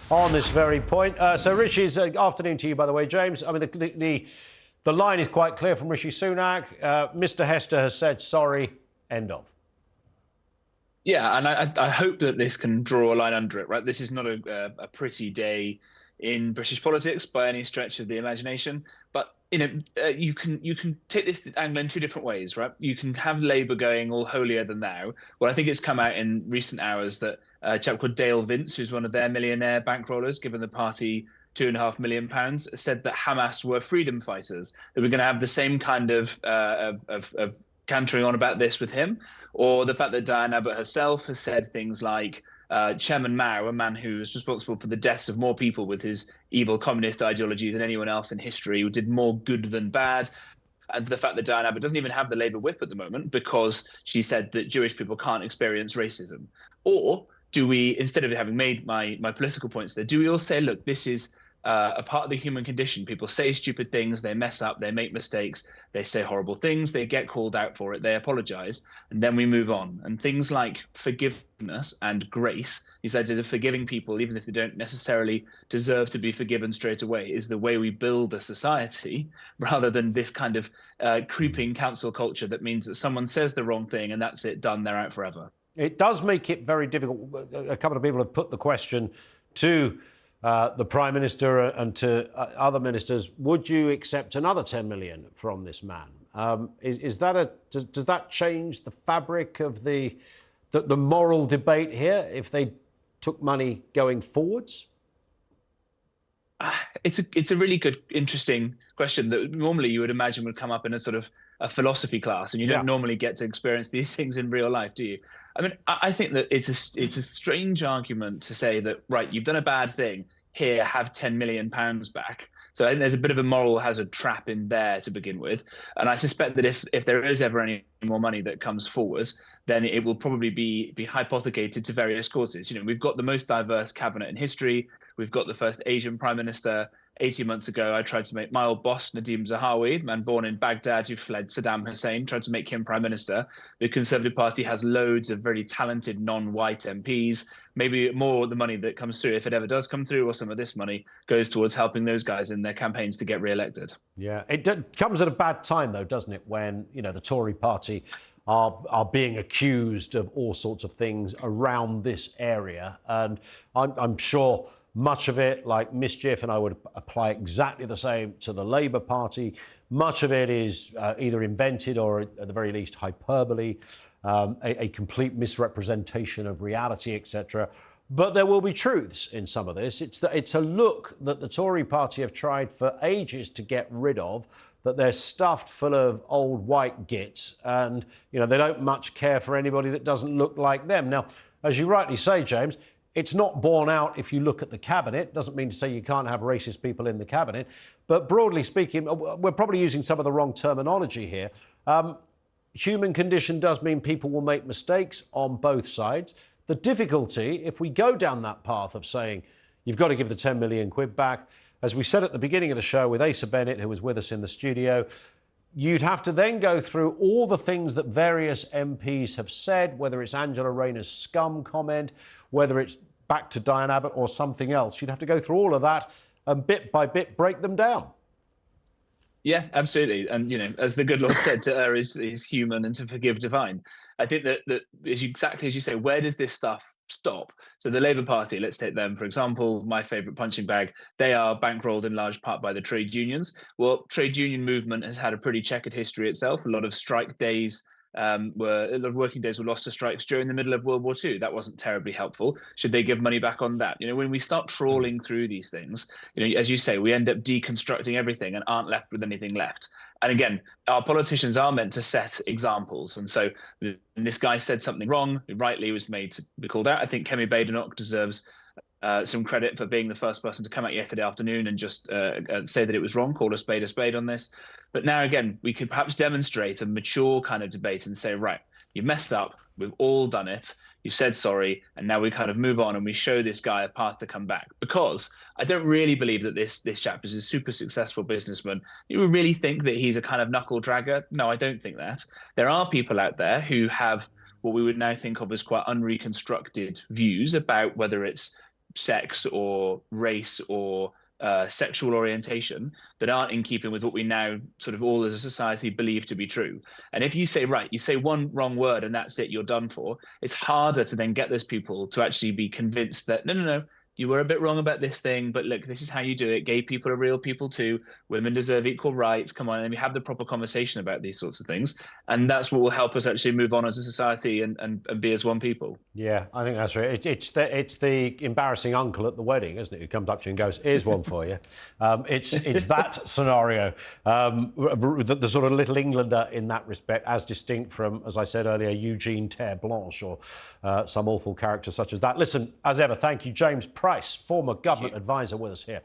on this very point. So Rishi's afternoon to you, by the way, James. I mean, the line is quite clear from Rishi Sunak. Mr. Hester has said sorry. End of. Yeah, and I hope that this can draw a line under it, right? This is not a pretty day in British politics by any stretch of the imagination. But you can take this angle in two different ways, right? You can have Labour going all holier than thou. Well, I think it's come out in recent hours that a chap called Dale Vince, who's one of their millionaire bankrollers, given the party £2.5 million, said that Hamas were freedom fighters. That we're going to have the same kind of cantering on about this with him, or the fact that Diane Abbott herself has said things like Chairman Mao, a man who is responsible for the deaths of more people with his evil communist ideology than anyone else in history, who did more good than bad. And the fact that Diane Abbott doesn't even have the Labour whip at the moment because she said that Jewish people can't experience racism. Or do we, instead of having made my political points there, do we all say, look, this is a part of the human condition. People say stupid things, they mess up, they make mistakes, they say horrible things, they get called out for it, they apologize, and then we move on. And things like forgiveness and grace, these ideas of forgiving people, even if they don't necessarily deserve to be forgiven straight away, is the way we build a society, rather than this kind of creeping council culture that means that someone says the wrong thing and that's it, done, they're out forever. It does make it very difficult. A couple of people have put the question to the Prime Minister and to other ministers, would you accept another 10 million from this man? Does that change the fabric of the moral debate here if they took money going forwards? It's a really good, interesting question that normally you would imagine would come up in a sort of a philosophy class, and you don't normally get to experience these things in real life, do you? I mean, I think that it's a strange argument to say that, right, you've done a bad thing, here, have £10 million back. So I think there's a bit of a moral hazard trap in there to begin with. And I suspect that if there is ever any more money that comes forward, then it will probably be hypothecated to various causes. You know, we've got the most diverse cabinet in history. We've got the first Asian prime minister. 18 months ago, I tried to make my old boss, Nadeem Zahawi, man born in Baghdad who fled Saddam Hussein, tried to make him prime minister. The Conservative Party has loads of very talented non-white MPs. Maybe more of the money that comes through, if it ever does come through, or some of this money goes towards helping those guys in their campaigns to get re-elected. Yeah, it comes at a bad time, though, doesn't it, when, you know, the Tory party are being accused of all sorts of things around this area. And I'm sure much of it, like mischief, and I would apply exactly the same to the Labour Party, much of it is either invented or, at the very least, hyperbole, a complete misrepresentation of reality, etc. But there will be truths in some of this. It's a look that the Tory party have tried for ages to get rid of, that they're stuffed full of old white gits, and, you know, they don't much care for anybody that doesn't look like them. Now, as you rightly say, James, it's not borne out if you look at the cabinet. Doesn't mean to say you can't have racist people in the cabinet. But broadly speaking, we're probably using some of the wrong terminology here. Human condition does mean people will make mistakes on both sides. The difficulty, if we go down that path of saying you've got to give the 10 million quid back, as we said at the beginning of the show with Asa Bennett, who was with us in the studio, you'd have to then go through all the things that various MPs have said, whether it's Angela Rayner's scum comment, whether it's back to Diane Abbott or something else. You'd have to go through all of that and bit by bit break them down. Yeah, absolutely. And, you know, as the good Lord said, to err is human and to forgive divine. I think that is exactly as you say, where does this stuff stop? So the Labour Party, let's take them, for example, my favourite punching bag, they are bankrolled in large part by the trade unions. Well, trade union movement has had a pretty checkered history itself. A lot of strike days a lot of working days were lost to strikes during the middle of World War II. That wasn't terribly helpful. Should they give money back on that? You know, when we start trawling through these things, you know, as you say, we end up deconstructing everything and aren't left with anything left. And again, our politicians are meant to set examples. And so this guy said something wrong, who rightly was made to be called out. I think Kemi Badenoch deserves some credit for being the first person to come out yesterday afternoon and just say that it was wrong, call a spade on this. But now, again, we could perhaps demonstrate a mature kind of debate and say, right, you messed up, we've all done it, you said sorry, and now we kind of move on and we show this guy a path to come back. Because I don't really believe that this chap is a super successful businessman. You really think that he's a kind of knuckle dragger? No, I don't think that. There are people out there who have what we would now think of as quite unreconstructed views about whether it's sex or race or sexual orientation that aren't in keeping with what we now sort of all as a society believe to be true. And if you say, right, you say one wrong word and that's it, you're done for, it's harder to then get those people to actually be convinced that, no, you were a bit wrong about this thing, but look, this is how you do it. Gay people are real people too. Women deserve equal rights. Come on, and we have the proper conversation about these sorts of things. And that's what will help us actually move on as a society and be as one people. Yeah, I think that's right. It's the embarrassing uncle at the wedding, isn't it, who comes up to you and goes, "Here's one for you." It's that scenario, the sort of Little Englander in that respect, as distinct from, as I said earlier, Eugene Terre Blanche or some awful character such as that. Listen, as ever, thank you, James Price, former government advisor, with us here